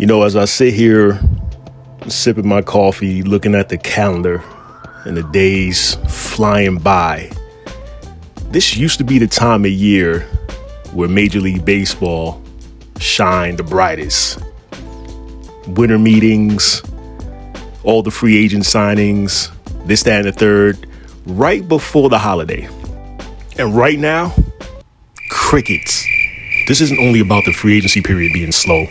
As I sit here sipping my coffee, looking at the calendar and the days flying by, this used to be the time of year where Major League Baseball shined the brightest. Winter meetings, all the free agent signings, this, that, and the third, right before the holiday. And right now, crickets. This isn't only about the free agency period being slow,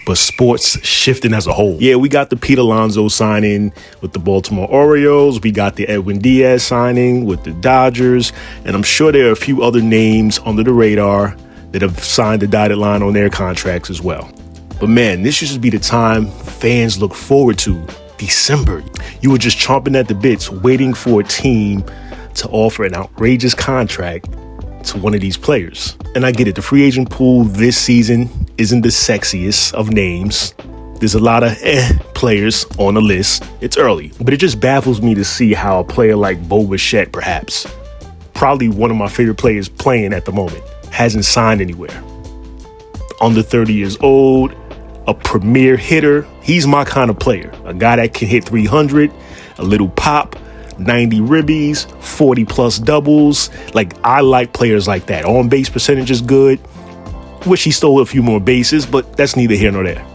but sports shifting as a whole. Yeah, we got the Pete Alonso signing with the Baltimore Orioles. We got the Edwin Diaz signing with the Dodgers. And I'm sure there are a few other names under the radar that have signed the dotted line on their contracts as well. But man, this used to be the time fans look forward to. December. You were just chomping at the bits, waiting for a team to offer an outrageous contract to one of these players. And I get it, the free agent pool this season isn't the sexiest of names. There's a lot of players on the list. It's early, but it just baffles me to see how a player like Bo Bichette, perhaps, probably one of my favorite players playing at the moment, hasn't signed anywhere. Under 30 years old, a premier hitter. He's my kind of player. A guy that can hit 300, a little pop, 90 ribbies, 40 plus doubles. I like players like that. On base percentage is good. Wish he stole a few more bases, but that's neither here nor there.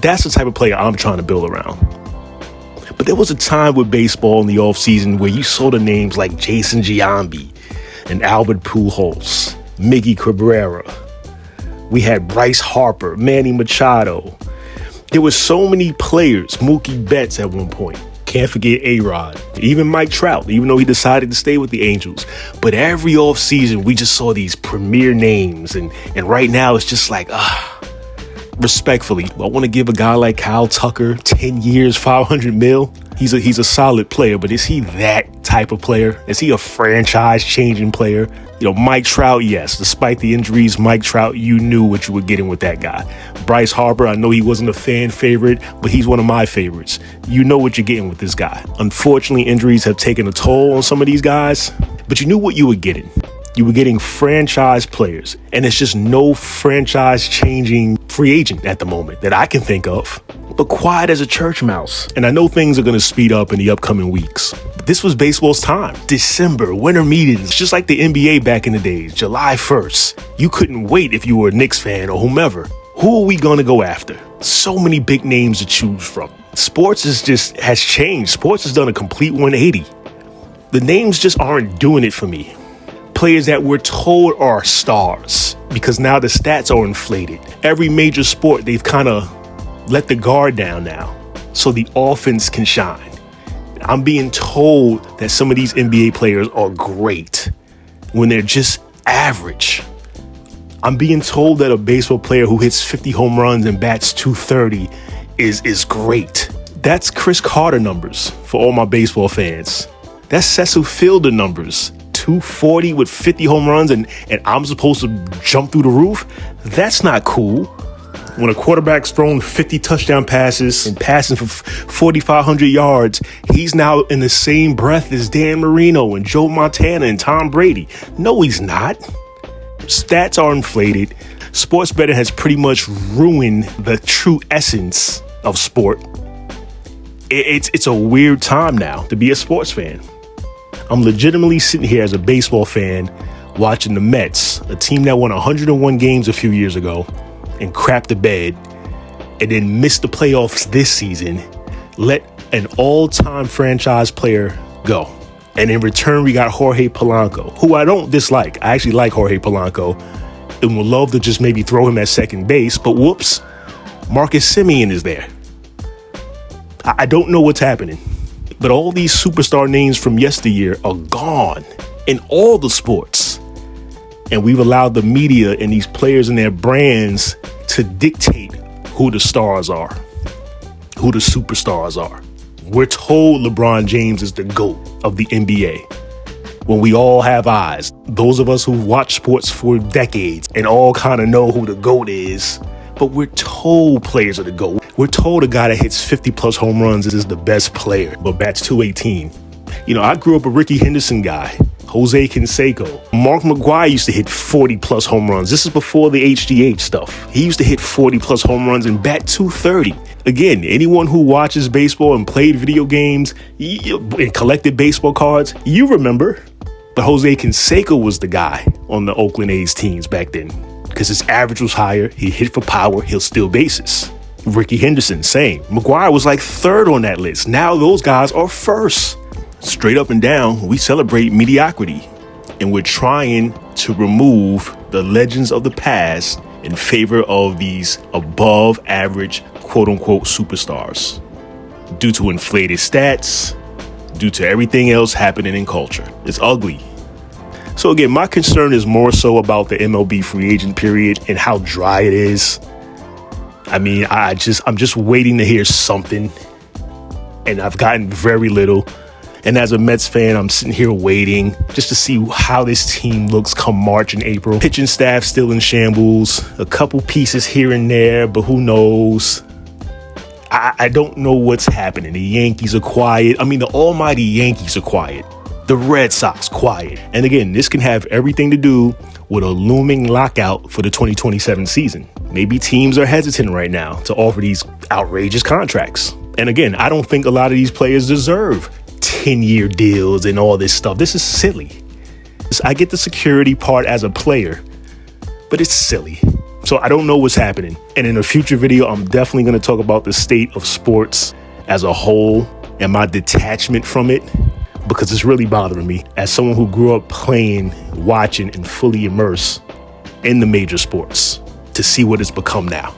That's the type of player I'm trying to build around. But there was a time with baseball in the offseason where you saw the names like Jason Giambi and Albert Pujols, Miggy Cabrera. We had Bryce Harper, Manny Machado. There were so many players, Mookie Betts at one point. Can't forget A-Rod, even Mike Trout, even though he decided to stay with the Angels. But every offseason, we just saw these premier names. And right now, it's just respectfully, I want to give a guy like Kyle Tucker 10 years, $500 million. He's a solid player, but is he that type of player? Is he a franchise-changing player? Mike Trout, yes. Despite the injuries, Mike Trout, you knew what you were getting with that guy. Bryce Harper, I know he wasn't a fan favorite, but he's one of my favorites. You know what you're getting with this guy. Unfortunately, injuries have taken a toll on some of these guys, but you knew what you were getting. You were getting franchise players, and it's just no franchise-changing free agent at the moment that I can think of. But quiet as a church mouse. And I know things are going to speed up in the upcoming weeks. But this was baseball's time. December, winter meetings, just like the NBA back in the days, July 1st. You couldn't wait if you were a Knicks fan or whomever. Who are we going to go after? So many big names to choose from. Sports has changed. Sports has done a complete 180. The names just aren't doing it for me. Players that we're told are stars because now the stats are inflated. Every major sport, they've kind of let the guard down now so the offense can shine. I'm being told that some of these NBA players are great when they're just average. I'm being told that a baseball player who hits 50 home runs and bats 230 is great. That's Chris Carter numbers for all my baseball fans. That's Cecil Fielder numbers. 240 with 50 home runs and I'm supposed to jump through the roof? That's not cool. When a quarterback's thrown 50 touchdown passes and passing for 4,500 yards, he's now in the same breath as Dan Marino and Joe Montana and Tom Brady. No, he's not. Stats are inflated. Sports betting has pretty much ruined the true essence of sport. It's a weird time now to be a sports fan. I'm legitimately sitting here as a baseball fan watching the Mets, a team that won 101 games a few years ago, and crapped the bed, and then missed the playoffs this season, let an all-time franchise player go. And in return, we got Jorge Polanco, who I don't dislike. I actually like Jorge Polanco and would love to just maybe throw him at second base, but whoops, Marcus Semien is there. I don't know what's happening, but all these superstar names from yesteryear are gone in all the sports. And we've allowed the media and these players and their brands to dictate who the stars are, who the superstars are. We're told LeBron James is the GOAT of the NBA. When we all have eyes, those of us who've watched sports for decades and all kind of know who the GOAT is, but we're told players are the GOAT. We're told a guy that hits 50 plus home runs is the best player, but bats 218. I grew up a Ricky Henderson guy. Jose Canseco. Mark McGwire used to hit 40-plus home runs. This is before the HGH stuff. He used to hit 40-plus home runs and bat .230. Again, anyone who watches baseball and played video games and collected baseball cards, you remember. But Jose Canseco was the guy on the Oakland A's teams back then because his average was higher. He hit for power. He'll steal bases. Ricky Henderson, same. McGwire was like third on that list. Now those guys are first. Straight up and down, we celebrate mediocrity. And we're trying to remove the legends of the past in favor of these above average, quote unquote, superstars. Due to inflated stats, due to everything else happening in culture. It's ugly. So again, my concern is more so about the MLB free agent period and how dry it is. I mean, I'm just waiting to hear something, and I've gotten very little. And as a Mets fan, I'm sitting here waiting just to see how this team looks come March and April. Pitching staff still in shambles, a couple pieces here and there, but who knows? I don't know what's happening. The Yankees are quiet. I mean, the almighty Yankees are quiet. The Red Sox quiet. And again, this can have everything to do with a looming lockout for the 2027 season. Maybe teams are hesitant right now to offer these outrageous contracts. And again, I don't think a lot of these players deserve 10-year deals and all this stuff. This is silly. I get the security part as a player, but it's silly. So I don't know what's happening. And in a future video, I'm definitely going to talk about the state of sports as a whole and my detachment from it, because it's really bothering me as someone who grew up playing, watching, and fully immersed in the major sports to see what it's become now.